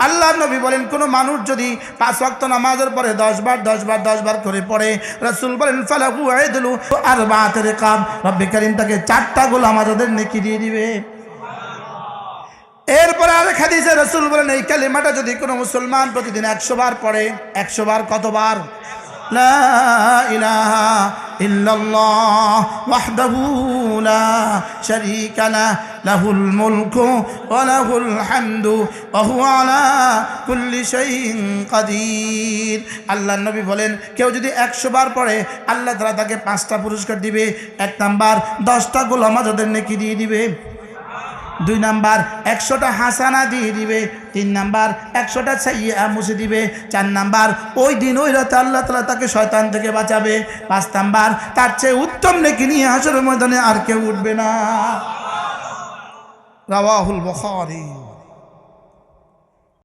আল্লাহ নবী বলেন কোন মানুষ যদি 5 ওয়াক্ত নামাজের পরে 10 বার করে পড়ে, রাসূল বলেন ফালাহু আইদলু আরবাআত রিকাব, রব্বে কারীম তাকে 4টা গোলাম আজাদের নেকি দিয়ে দিবে। এরপরে আরেক হাদিসে রাসূল বলেন এই কালিমাটা যদি কোনো মুসলমান প্রতিদিন 100 বার পড়ে, 100 বার কতবার? লা ইলাহা ইল্লাল্লাহ ওয়াহদাহু লা শারীকা লাহু লাহুল মুলকু ওয়া লাহুল হামদু ওয়া হুয়া আলা কুল্লি শাইইন কাদির। আল্লাহর নবী বলেন কেউ যদি 100 বার পড়ে আল্লাহ তাআলা তাকে 5টা পুরস্কার দিবে। 1 নাম্বার 10টা গোলাম আজাদের নেকি দিয়ে দিবে। 2 নাম্বার 100টা হাসানা দিয়ে দিবে। 3 নাম্বার 100টা সাইয়্যা মুছে দিবে। 4 নাম্বার ওই দিন ওই রাতে আল্লাহ তাআলা তাকে শয়তান থেকে বাঁচাবে। 5 নাম্বার তার চেয়ে উত্তম নেকি নিয়ে হাসরের ময়দানে আর কেউ উঠবে না। রাওয়াহুল বুখারী।